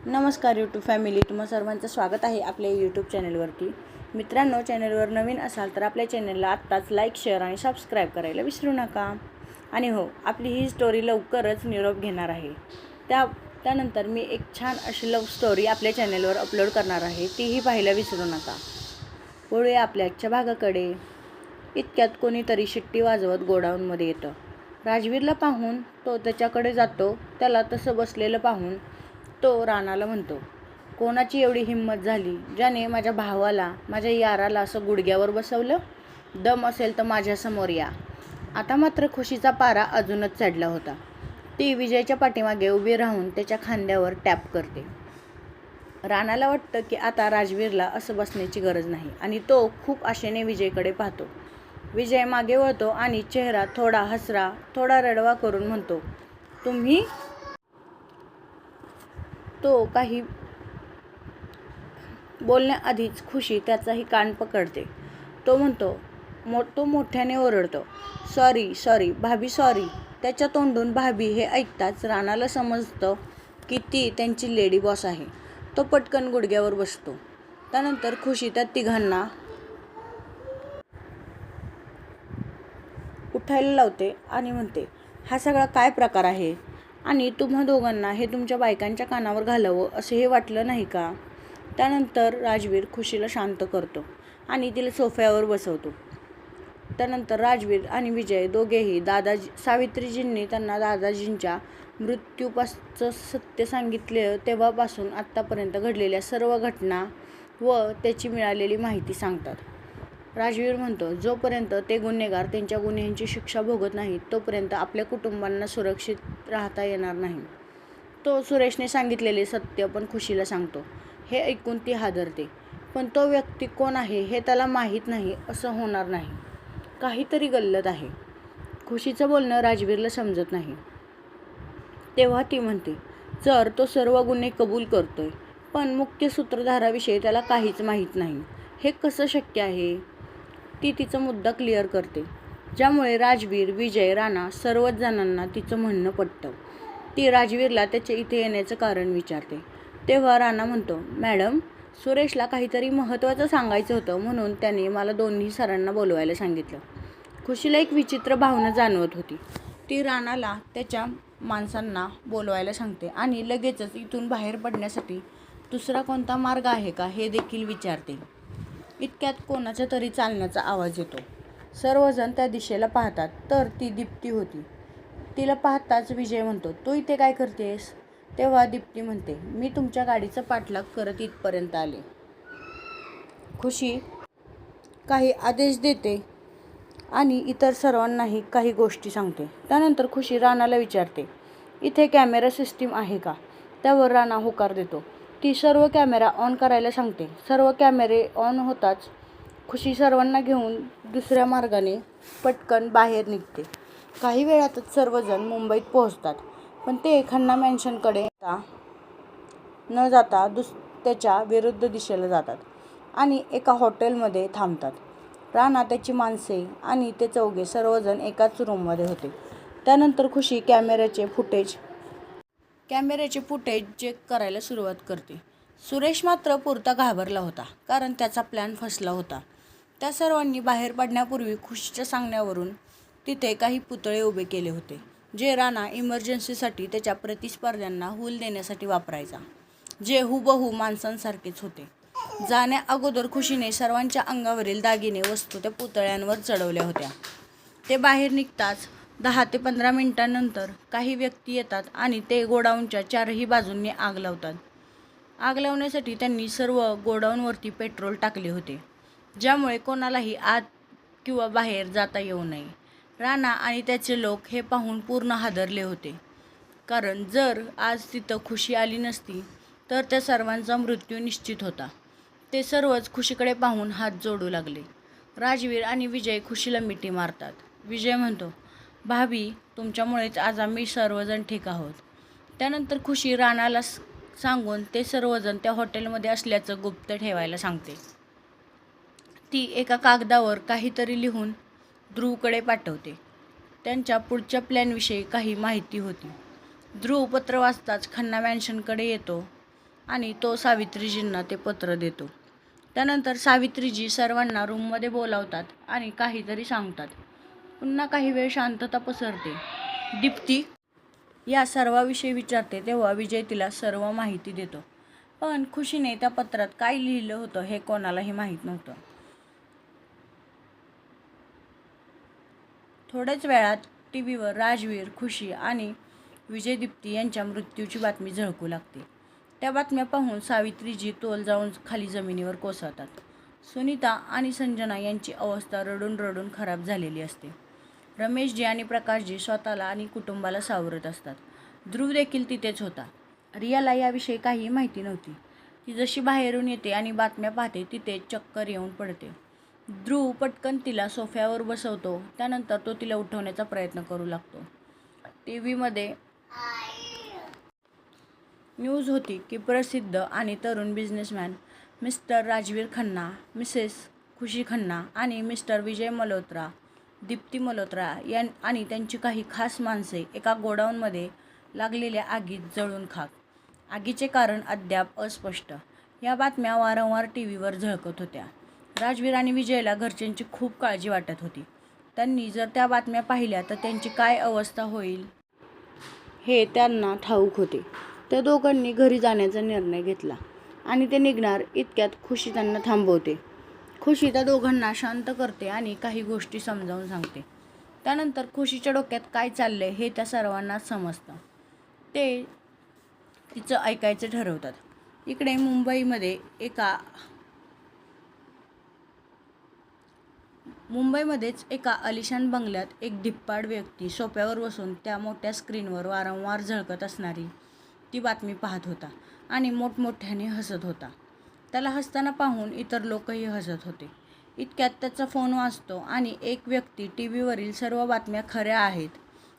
नमस्कार YouTube family, तुम्हा सर्वांचं स्वागत आहे आपल्या यूट्यूब चॅनलवरती. मित्रांनो, चॅनलवर नवीन असाल तर आपल्या चॅनलला आत्ताच लाईक, शेअर आणि सबस्क्राईब करायला विसरू नका. आणि हो, आपली ही स्टोरी लवकरच निरोप घेणार आहे. त्यानंतर मी एक छान अशी लव्ह स्टोरी आपल्या चॅनलवर अपलोड करणार आहे, तीही पाहायला विसरू नका. वळूया आपल्या आजच्या भागाकडे. इतक्यात कोणीतरी शिट्टी वाजवत गोडाऊनमध्ये येतं. राजवीरला पाहून तो त्याच्याकडे जातो. त्याला तसं बसलेलं पाहून तो राणाला म्हणतो, कोणाची एवढी हिंमत झाली ज्याने माझ्या भावाला, माझ्या याराला असं गुडघ्यावर बसवलं? दम असेल तर माझ्यासमोर या. आता मात्र खुशीचा पारा अजूनच चढला होता. ती विजयच्या पाठीमागे उभी राहून त्याच्या खांद्यावर टॅप करते. राणाला वाटतं की आता राजवीरला असं बसण्याची गरज नाही आणि तो खूप आशेने विजयकडे पाहतो. विजय मागे वळतो आणि चेहरा थोडा हसरा, थोडा रडवा करून म्हणतो, तुम्ही? तो काही बोलण्याआधीच खुशी त्याचाही कान पकडते. तो म्हणतो, तो मोठ्याने ओरडतो, सॉरी सॉरी भाभी सॉरी. त्याच्या तोंडून भाभी हे ऐकताच राणाला समजतं की ती त्यांची लेडी बॉस आहे. तो पटकन गुडघ्यावर बसतो. त्यानंतर खुशी त्या तिघांना उठायला लावते आणि म्हणते, हा सगळा काय प्रकार आहे? आणि तुम्हा दोघांना हे तुमच्या बायकांच्या कानावर घालावं असं हे वाटलं नाही का? त्यानंतर राजवीर खुशीला शांत करतो आणि तिला सोफ्यावर बसवतो. त्यानंतर राजवीर आणि विजय दोघेही सावित्रीजींनी त्यांना दादाजींच्या मृत्यूपासचं सत्य सांगितले तेव्हापासून आत्तापर्यंत घडलेल्या सर्व घटना व त्याची मिळालेली माहिती सांगतात. राजवीर म्हणतो, जोपर्यंत ते गुन्हेगार त्यांच्या गुन्ह्यांची शिक्षा भोगत नाहीत तोपर्यंत आपल्या कुटुंबांना सुरक्षित राहता येणार नाही. तो सुरेशने सांगितलेले सत्य पण खुशीला सांगतो. हे ऐकून ती हादरते. पण तो व्यक्ती कोण आहे हे त्याला माहीत नाही असं होणार नाही. काहीतरी गल्लत आहे. खुशीचं बोलणं राजवीरला समजत नाही. तेव्हा ती म्हणते, जर तो सर्व गुन्हे कबूल करतोय पण मुख्य सूत्रधाराविषयी त्याला काहीच माहीत नाही, हे कसं शक्य आहे? ती तिचा मुद्दा क्लिअर करते, ज्यामुळे राजवीर, विजय, राणा सर्वच जणांना तिचं म्हणणं पटतं. ती राजवीरला त्याच्या इथे येण्याचं कारण विचारते. तेव्हा राणा म्हणतो, मॅडम, सुरेशला काहीतरी महत्त्वाचं सांगायचं होतं म्हणून त्याने मला दोन्ही सरांना बोलवायला सांगितलं. खुशीला एक विचित्र भावना जाणवत होती. ती राणाला त्याच्या माणसांना बोलवायला सांगते आणि लगेचच इथून बाहेर पडण्यासाठी दुसरा कोणता मार्ग आहे का हे देखील विचारते. इतक्यात कोणाच्या तरी चालण्याचा आवाज येतो. सर्वजण त्या दिशेला पाहतात तर ती दीप्ती होती. तिला पाहताच विजय म्हणतो, तू इथे काय करतेस? तेव्हा दीप्ती म्हणते, मी तुमच्या गाडीचा पाठलाग करत इथपर्यंत आले. खुशी काही आदेश देते आणि इतर सर्वांनाही काही गोष्टी सांगते. त्यानंतर खुशी राणाला विचारते, इथे कॅमेरा सिस्टीम आहे का? त्यावर राणा होकार देतो. ती सर्व कॅमेरा ऑन करायला सांगते. सर्व कॅमेरे ऑन होताच खुशी सर्वांना घेऊन दुसऱ्या मार्गाने पटकन बाहेर निघते. काही वेळातच सर्वजण मुंबईत पोहोचतात. पण ते खन्ना मॅन्शनकडे न जाता त्याच्या विरुद्ध दिशेला जातात आणि एका हॉटेलमध्ये थांबतात. राणा, त्याची माणसे आणि ते चौघे सर्वजण एकाच रूममध्ये होते. त्यानंतर खुशी कॅमेऱ्याचे फुटेज चेक करायला सुरुवात करते. सुरेश मात्र पुरता घाबरला होता, कारण त्याचा प्लॅन फसला होता. त्या सर्वांनी बाहेर पडण्यापूर्वी खुशीच्या सांगण्यावरून तिथे काही पुतळे उभे केले होते, जे राणा इमर्जन्सीसाठी त्याच्या प्रतिस्पर्ध्यांना हूल देण्यासाठी वापरायचा, जे हुबहू माणसांसारखेच होते. जाण्या अगोदर खुशीने सर्वांच्या अंगावरील दागिने वस्तू त्या पुतळ्यांवर चढवल्या होत्या. ते बाहेर निघताच 10 ते 15 मिनिटांनंतर काही व्यक्ती येतात आणि ते गोडाऊनच्या चारही बाजूंनी आग लावतात. आग लावण्यासाठी त्यांनी सर्व गोडाऊनवरती पेट्रोल टाकले होते, ज्यामुळे कोणालाही आत किंवा बाहेर जाता येऊ नये. राणा आणि त्याचे लोक हे पाहून पूर्ण हादरले होते, कारण जर आज तिथं खुशी आली नसती तर त्या सर्वांचा मृत्यू निश्चित होता. ते सर्वच खुशीकडे पाहून हात जोडू लागले. राजवीर आणि विजय खुशीला मिठी मारतात. विजय म्हणतो, भाभी, तुमच्यामुळेच आज आम्ही सर्वजण ठीक आहोत. त्यानंतर खुशी राणाला सांगून ते सर्वजण त्या हॉटेलमध्ये असल्याचं गुप्त ठेवायला सांगते. ती एका कागदावर काहीतरी लिहून ध्रुवकडे पाठवते. त्यांच्या पुढच्या प्लॅनविषयी काही माहिती होती. ध्रुव पत्र वाचताच खन्ना मॅन्शनकडे येतो आणि तो सावित्रीजींना ते पत्र देतो. त्यानंतर सावित्रीजी सर्वांना रूममध्ये बोलावतात आणि काहीतरी सांगतात. पुन्हा काही वेळ शांतता पसरते. दीप्ती या सर्वाविषयी विचारते तेव्हा विजय तिला सर्व माहिती देतो. पण खुशीने त्या पत्रात काय लिहिलं होतं हे कोणालाही माहीत नव्हतं. थोड्याच वेळात टीव्हीवर राजवीर, खुशी आणि विजय दीप्ती यांच्या मृत्यूची बातमी झळकू लागते. त्या बातम्या पाहून सावित्रीजी तोल जाऊन खाली जमिनीवर कोसळतात. सुनीता आणि संजना यांची अवस्था रडून रडून खराब झालेली असते. रमेशजी आणि प्रकाशजी स्वतःला आणि कुटुंबाला सावरत असतात. ध्रुव देखील तिथेच होता. रियाला याविषयी काहीही माहिती नव्हती. ती जशी बाहेरून येते आणि बातम्या पाहते तिथे चक्कर येऊन पडते. ध्रुव पटकन तिला सोफ्यावर बसवतो. त्यानंतर तो तिला उठवण्याचा प्रयत्न करू लागतो. टीव्हीमध्ये न्यूज होती की प्रसिद्ध आणि तरुण businessman Mr Rajveer Khanna, Mrs Khushi Khanna आणि मिस्टर विजय मल्होत्रा, दीप्ती मल्होत्रा आणि त्यांची काही खास माणसे एका गोडाऊनमध्ये लागलेल्या आगीत जळून खाक. आगीचे कारण अद्याप अस्पष्ट. या बातम्या वारंवार टीव्हीवर झळकत होत्या. राजवीर आणि विजयला घरच्यांची खूप काळजी वाटत होती. त्यांनी जर त्या बातम्या पाहिल्या तर त्यांची काय अवस्था होईल हे त्यांना ठाऊक होते. त्या दोघांनी घरी जाण्याचा निर्णय घेतला आणि ते निघणार इतक्यात खुशी त्यांना थांबवते. खुशी त्या दोघांना शांत करते आणि काही गोष्टी समजावून सांगते. त्यानंतर खुशीच्या डोक्यात काय चाललंय हे त्या सर्वांनाच समजतं. ते तिचं ऐकायचं ठरवतात. इकडे मुंबईमध्येच एका आलिशान बंगल्यात एक धिप्पाड व्यक्ती सोफ्यावर बसून त्या मोठ्या स्क्रीनवर वारंवार झळकत असणारी ती बातमी पाहत होता आणि मोठमोठ्याने हसत होता. त्याला हसताना पाहून इतर लोकही हसत होते. इतक्यात त्याचा फोन वाजतो आणि एक व्यक्ती टीव्हीवरील सर्व बातम्या खऱ्या आहेत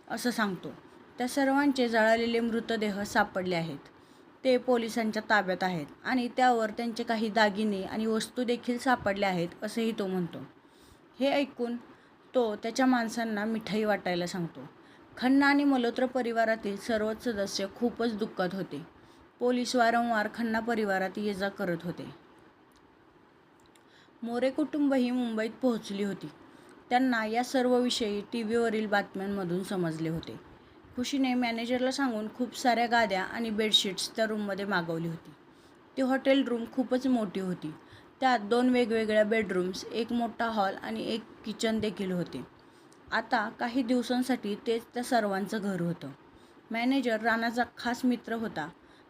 असं सांगतो. त्या सर्वांचे जळालेले मृतदेह सापडले आहेत. ते पोलिसांच्या ताब्यात आहेत आणि त्यावर त्यांचे काही दागिने आणि वस्तू देखील सापडल्या आहेत असंही तो म्हणतो. हे ऐकून तो त्याच्या माणसांना मिठाई वाटायला सांगतो. खन्ना आणि मल्होत्रा परिवारातील सर्वच सदस्य खूपच दुःखात होते. पोलीस वारंवार खन्ना परिवारात ये-जा करत होते. मोरे कुटुंबही मुंबईत पोहोचली होती. त्यांना या सर्व विषयी टीव्हीवरील बातम्यांमधून समजले होते. खुशीने मॅनेजरला सांगून खूप साऱ्या गाद्या आणि बेडशीट्स त्या रूममध्ये मागवली होती. ती हॉटेल रूम खूपच मोठी होती. त्यात 2 वेगवेगळ्या बेडरूम्स, एक मोठा हॉल आणि एक किचन देखील होते. आता काही दिवसांसाठी तेच त्या सर्वांचं घर होतं. मॅनेजर राणाचा खास मित्र होता.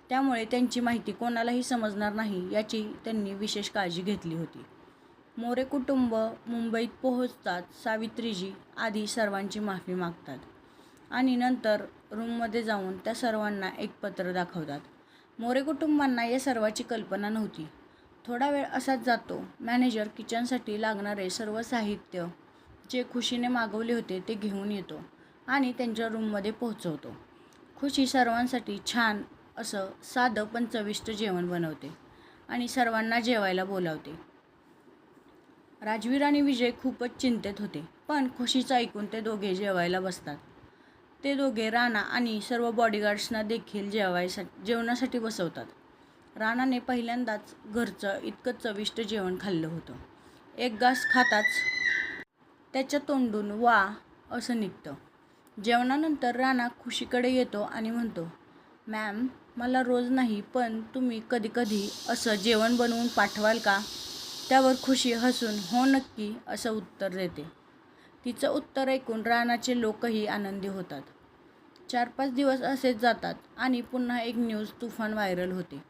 त्यामुळे त्यांची माहिती कोणालाही समजणार नाही याची त्यांनी विशेष काळजी घेतली होती. मोरे कुटुंब मुंबईत पोहोचताच सावित्रीजी आधी सर्वांची माफी मागतात आणि नंतर रूममध्ये जाऊन त्या सर्वांना एक पत्र दाखवतात. मोरे कुटुंबांना या सर्वाची कल्पना नव्हती. थोडा वेळ असाच जातो. मॅनेजर किचनसाठी लागणारे सर्व साहित्य जे खुशीने मागवले होते ते घेऊन येतो आणि त्यांच्या रूममध्ये पोहोचवतो. खुशी सर्वांसाठी छान असं साधं पण चविष्ट जेवण बनवते आणि सर्वांना जेवायला बोलावते. राजवीर आणि विजय खूपच चिंतेत होते, पण खुशीचं ऐकून ते दोघे जेवायला बसतात. ते दोघे राणा आणि सर्व बॉडीगार्ड्सना देखील जेवणासाठी बसवतात. राणाने पहिल्यांदाच घरचं इतकं चविष्ट जेवण खाल्लं होतं. एक घास खाताच त्याच्या तोंडून वा असं निघतं. जेवणानंतर राणा खुशीकडे येतो आणि म्हणतो, मॅम, मला रोज नाही पण तुम्ही कधीकधी असं जेवण बनवून पाठवाल का? त्यावर खुशी हसून हो नक्की असं उत्तर देते. तिचं उत्तर ऐकून राणाचे लोकही आनंदी होतात. 4-5 दिवस असेच जातात आणि पुन्हा एक न्यूज तुफान व्हायरल होते.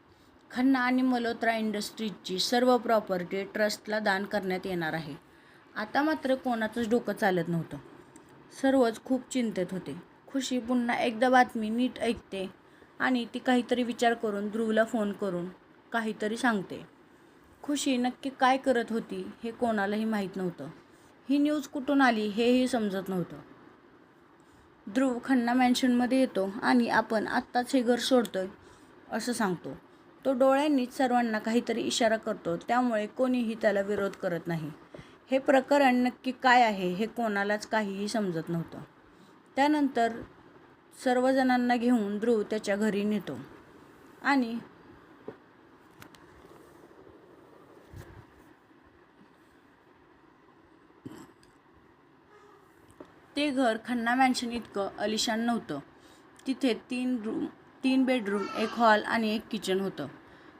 खन्ना आणि मल्होत्रा इंडस्ट्रीजची सर्व प्रॉपर्टी ट्रस्टला दान करण्यात येणार आहे. आता मात्र कोणाचंच डोकं चालत नव्हतं. सर्वच खूप चिंतेत होते. खुशी पुन्हा एकदा बातमी नीट ऐकते आणि ती काहीतरी विचार करून ध्रुवला फोन करून काहीतरी सांगते. खुशी नक्की काय करत होती हे कोणालाही माहीत नव्हतं. ही न्यूज कुठून आली हेही समजत नव्हतं. ध्रुव खन्ना मॅन्शनमध्ये येतो आणि आपण आत्ताच हे घर सोडतोय असं सांगतो. तो डोळ्यांनीच सर्वांना काहीतरी इशारा करतो, त्यामुळे कोणीही त्याला विरोध करत नाही. हे प्रकरण नक्की काय आहे हे कोणालाच काहीही समजत नव्हतं. त्यानंतर सर्वजणांना घेऊन ध्रुव त्याच्या घरी नेतो आणि ते घर खन्ना मॅन्शन इतकं अलिशान नव्हतं. तिथे 3 बेडरूम, 1 हॉल आणि 1 किचन होतं.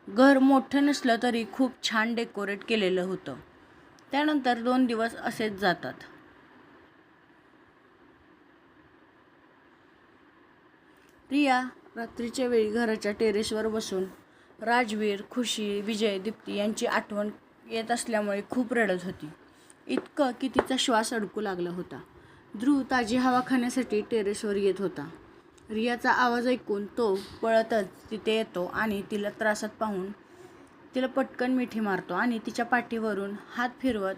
घर मोठं नसलं तरी खूप छान डेकोरेट केलेलं होतं. त्यानंतर 2 दिवस असेच जातात. रिया रात्रीच्या वेळी घराच्या टेरेसवर बसून राजवीर, खुशी, विजय, दीप्ती यांची आठवण येत असल्यामुळे खूप रडत होती. इतकं की तिचा श्वास अडकू लागला होता. ध्रुव ताजी हवा खाण्यासाठी टेरेसवर येत होता. रियाचा आवाज ऐकून तो पळतच तिथे येतो आणि तिला त्रासात पाहून तिला पटकन मिठी मारतो आणि तिच्या पाठीवरून हात फिरवत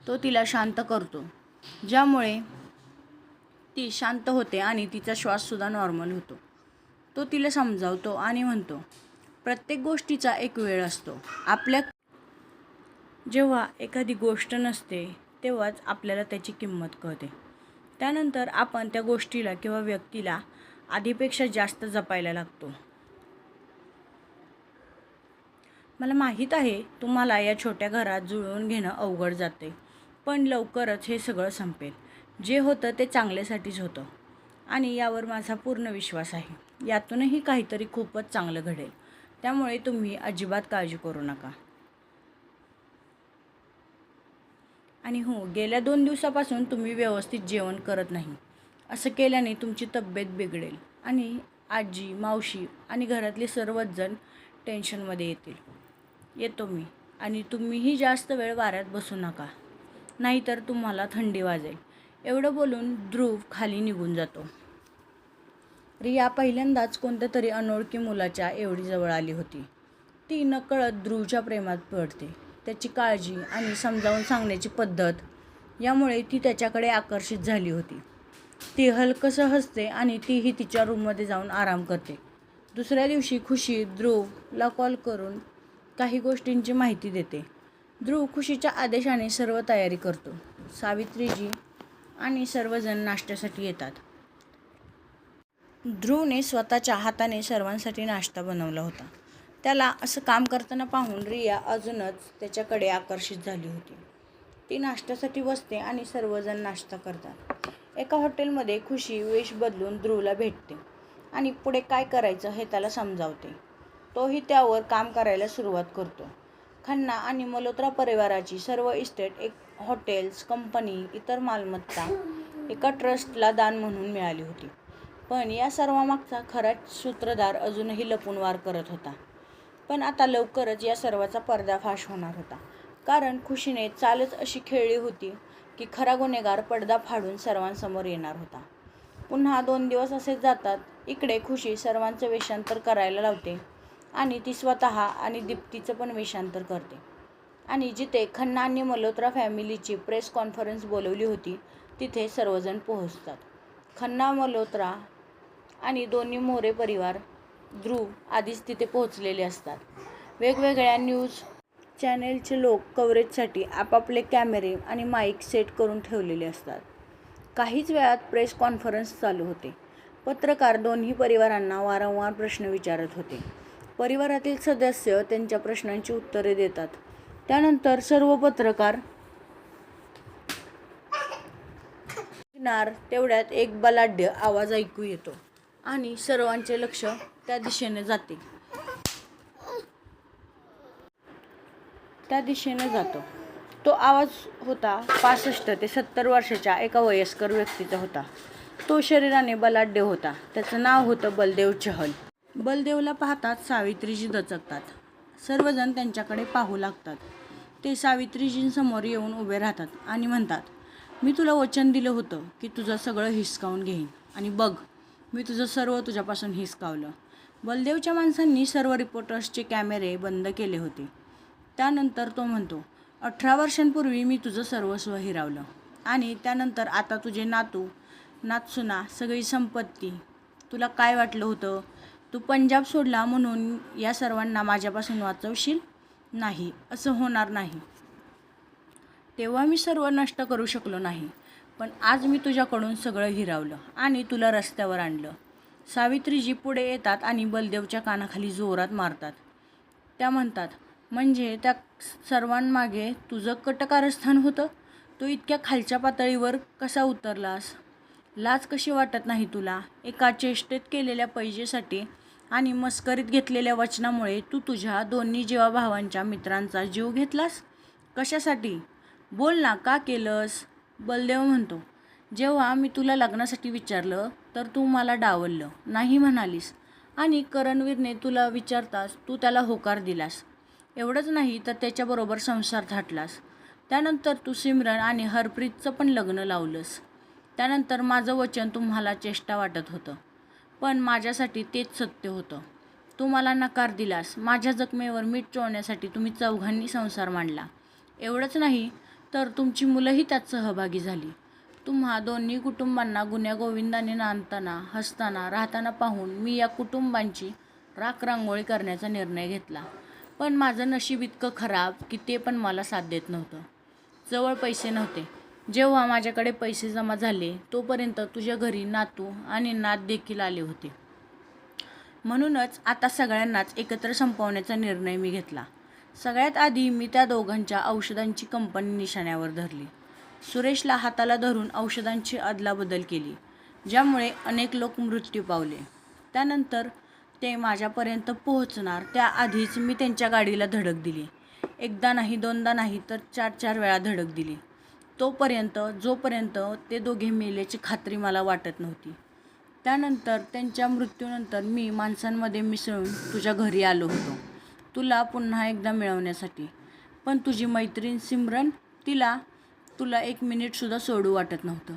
तो तिला शांत करतो, ज्यामुळे ती शांत होते आणि तिचा श्वाससुद्धा नॉर्मल होतो. तो तिला समजावतो आणि म्हणतो, प्रत्येक गोष्टीचा एक वेळ असतो. जेव्हा एखादी गोष्ट नसते तेव्हाच आपल्याला त्याची किंमत कळते. त्यानंतर आपण त्या गोष्टीला किंवा व्यक्तीला आधीपेक्षा जास्त जपायला लागतो. मला माहीत आहे तुम्हाला या छोट्या घरात जुळवून घेणं अवघड जाते, पण लवकरच हे सगळं संपेल. जे होतं ते चांगल्यासाठीच होतं आणि यावर माझा पूर्ण विश्वास आहे. यातूनही काहीतरी खूपच चांगलं घडेल. त्यामुळे तुम्ही अजिबात काळजी करू नका. आणि हो, गेल्या 2 दिवसापासून तुम्ही व्यवस्थित जेवण करत नाही. असं केल्याने तुमची तब्येत बिघडेल आणि आजी, मावशी आणि घरातले सर्वच जण टेन्शनमध्ये येतो मी. आणि तुम्हीही जास्त वेळ वाऱ्यात बसू नका, नाहीतर तुम्हाला थंडी वाजेल. एवढं बोलून ध्रुव खाली निघून जातो. रिया पहिल्यांदाच कोणत्या तरी अनोळखी मुलाच्या एवढी जवळ आली होती. ती नकळत ध्रुवच्या प्रेमात पडते. त्याची काळजी आणि समजावून सांगण्याची पद्धत यामुळे ती त्याच्याकडे आकर्षित झाली होती. ती हलकसं हसते आणि तीही तिच्या रूममध्ये जाऊन आराम करते. दुसऱ्या दिवशी खुशी ध्रुवला कॉल करून काही गोष्टींची माहिती देते. ध्रुव खुशीच्या आदेशाने सर्व तयारी करतो. सावित्रीजी आणि सर्वजण नाश्त्यासाठी येतात. ध्रुवने स्वतःच्या हाताने सर्वांसाठी नाश्ता बनवला होता. त्याला असं काम करताना पाहून रिया अजूनच त्याच्याकडे आकर्षित झाली होती. ती नाश्त्यासाठी बसते आणि सर्वजण नाश्ता करतात. एका हॉटेलमध्ये खुशी वेश बदलून ध्रुवला भेटते आणि पुढे काय करायचं हे त्याला समजावते. तोही त्यावर काम करायला सुरुवात करतो. खन्ना आणि मल्होत्रा परिवाराची सर्व इस्टेट, हॉटेल्स, कंपनी, इतर मालमत्ता एका ट्रस्टला दान म्हणून मिळाली होती. पण या सर्वामागचा खरा सूत्रधार अजूनही लपून वार करत होता. पण आता लवकरच या सर्वाचा पर्दाफाश होणार होता, कारण खुशीने चालच अशी खेळली होती की खरा गुन्हेगार पडदा फाडून सर्वांसमोर येणार होता. पुन्हा 2 दिवस असेच जातात. इकडे खुशी सर्वांचं वेषांतर करायला लावते आणि ती स्वतः आणि दीप्तीचं पण वेषांतर करते. आणि जिथे खन्ना आणि मल्होत्रा फॅमिलीची प्रेस कॉन्फरन्स बोलवली होती तिथे सर्वजण पोहोचतात. खन्ना, मल्होत्रा आणि दोन्ही मोरे परिवार, ध्रुव आधीच तिथे पोहोचलेले असतात. वेगवेगळ्या न्यूज चॅनेलचे लोक कव्हरेजसाठी आपापले कॅमेरे आणि माईक सेट करून ठेवलेले असतात. काहीच वेळात प्रेस कॉन्फरन्स चालू होते. पत्रकार दोन्ही परिवारांना वारंवार प्रश्न विचारत होते. परिवारातील सदस्य त्यांच्या प्रश्नांची उत्तरे देतात. त्यानंतर सर्व पत्रकार तेवढ्यात एक बलाढ्य आवाज ऐकू येतो आणि सर्वांचे लक्ष त्या दिशेने जातो. तो आवाज होता 65 ते 70 वर्षाच्या एका वयस्कर व्यक्तीचा होता. तो शरीराने बलाढ्य होता. त्याचं नाव होतं बलदेव चहल. बलदेवला पाहताच सावित्रीजी दचकतात. सर्वजण त्यांच्याकडे पाहू लागतात. ते सावित्रीजींसमोर येऊन उभे राहतात आणि म्हणतात, मी तुला वचन दिलं होतं की तुझं सगळं हिसकावून घेईन आणि बघ, मी तुझं सर्व तुझ्यापासून हिसकावलं. बलदेवच्या माणसांनी सर्व रिपोर्टर्सचे कॅमेरे बंद केले होते. त्यानंतर तो म्हणतो, 18 वर्षांपूर्वी मी तुझं सर्वस्व हिरावलं आणि त्यानंतर आता तुझे नातू, नातसुना, सगळी संपत्ती. तुला काय वाटलं होतं? तू पंजाब सोडला म्हणून या सर्वांना माझ्यापासून वाचवशील? नाही, असं होणार नाही. तेव्हा मी सर्व नष्ट करू शकलो नाही, पण आज मी तुझ्याकडून सगळं हिरावलं आणि तुला रस्त्यावर आणलं. सावित्रीजी पुढे येतात आणि बलदेवच्या कानाखाली जोरात मारतात. त्या म्हणतात, म्हणजे त्या सर्वांमागे तुझं कटकारस्थान होतं? तू इतक्या खालच्या पातळीवर कसा उतरलास? लाज कशी वाटत नाही तुला? एका चेष्टेत केलेल्या पैजेसाठी आणि मस्करीत घेतलेल्या वचनामुळे तू तुझ्या दोन्ही जीवाभावांच्या मित्रांचा जीव घेतलास? कशासाठी? बोल ना, का केलंस? बलदेव म्हणतो, जेव्हा मी तुला लग्नासाठी विचारलं तर तू मला डावललं, नाही म्हणालीस आणि करणवीरने तुला विचारताच तू त्याला होकार दिलास. एवढंच नाही तर त्याच्याबरोबर संसार थाटलास. त्यानंतर तू सिमरन आणि हरप्रीतचं पण लग्न लावलंस. त्यानंतर माझं वचन तुम्हाला चेष्टा वाटत होतं, पण माझ्यासाठी तेच सत्य होतं. तू मला नकार दिलास. माझ्या जखमेवर मीठ चोळण्यासाठी तुम्ही चौघांनी संसार मांडला. एवढंच नाही तर तुमची मुलंही त्यात सहभागी झाली. तुम्हा दोन्ही कुटुंबांना गुण्यागोविंदाने नांदताना, हसताना, राहताना पाहून मी या कुटुंबांची राखरांगोळी करण्याचा निर्णय घेतला. पण माझं नशीब इतकं खराब की ते पण मला साथ देत नव्हतं. जवळ पैसे नव्हते. जेव्हा माझ्याकडे पैसे जमा झाले तोपर्यंत तुझ्या घरी नातू आणि नात देखील आले होते. म्हणूनच आता सगळ्यांनाच एकत्र संपवण्याचा निर्णय मी घेतला. सगळ्यात आधी मी त्या दोघांच्या औषधांची कंपनी निशाण्यावर धरली. सुरेशला हाताला धरून औषधांची अदलाबदल केली, ज्यामुळे अनेक लोक मृत्यू पावले. त्यानंतर ते माझ्यापर्यंत पोहोचणार त्याआधीच मी त्यांच्या गाडीला धडक दिली. एकदा नाही, दोनदा नाही तर 4-4 वेळा धडक दिली. जोपर्यंत ते दोघे मेल्याची खात्री मला वाटत नव्हती. त्यानंतर त्यांच्या मृत्यूनंतर मी माणसांमध्ये मिसळून तुझ्या घरी आलो होतो, तुला पुन्हा एकदा मिळवण्यासाठी. पण तुझी मैत्रीण सिमरन, तुला 1 मिनिटसुद्धा सोडू वाटत नव्हतं.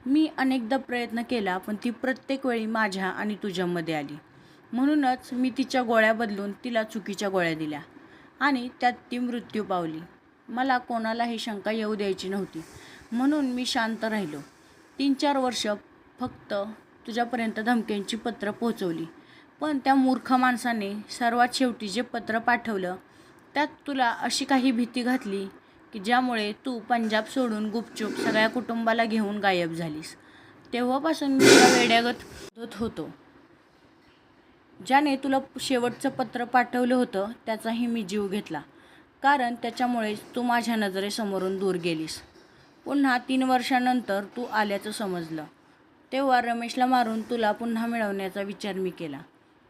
मी अनेकदा प्रयत्न केला, पण ती प्रत्येक वेळी माझ्या आणि तुझ्यामध्ये आली. म्हणूनच मी तिच्या गोळ्या बदलून तिला चुकीच्या गोळ्या दिल्या आणि त्यात ती मृत्यू पावली. मला कोणालाही शंका येऊ द्यायची नव्हती, म्हणून मी शांत राहिलो. 3-4 वर्ष फक्त तुझ्यापर्यंत धमक्यांची पत्रं पोहोचवली. पण त्या मूर्ख माणसाने सर्वात शेवटी जे पत्र पाठवलं त्यात तुला अशी काही भीती घातली की ज्यामुळे तू पंजाब सोडून गुपचूप सगळ्या कुटुंबाला घेऊन गायब झालीस. तेव्हापासून मी तुला वेड्यागत शोधत होतो. ज्याने तुला शेवटचं पत्र पाठवलं होतं त्याचाही मी जीव घेतला, कारण त्याच्यामुळेच तू माझ्या नजरेसमोरून दूर गेलीस. पुन्हा 3 वर्षांनंतर तू आल्याचं समजलं. तेव्हा रमेशला मारून तुला पुन्हा मिळवण्याचा विचार मी केला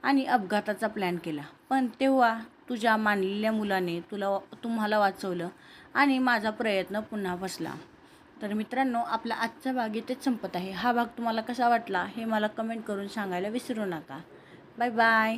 आणि अपघाताचा प्लॅन केला. पण तेव्हा तुझ्या मानलेल्या मुलाने तुम्हाला वाचवलं आणि माझा प्रयत्न पुन्हा फसला. तर मित्रांनो, आपला आजचा भाग इथेच संपत आहे. हा भाग तुम्हाला कसा वाटला हे मला कमेंट करून सांगायला विसरू नका. Bye bye.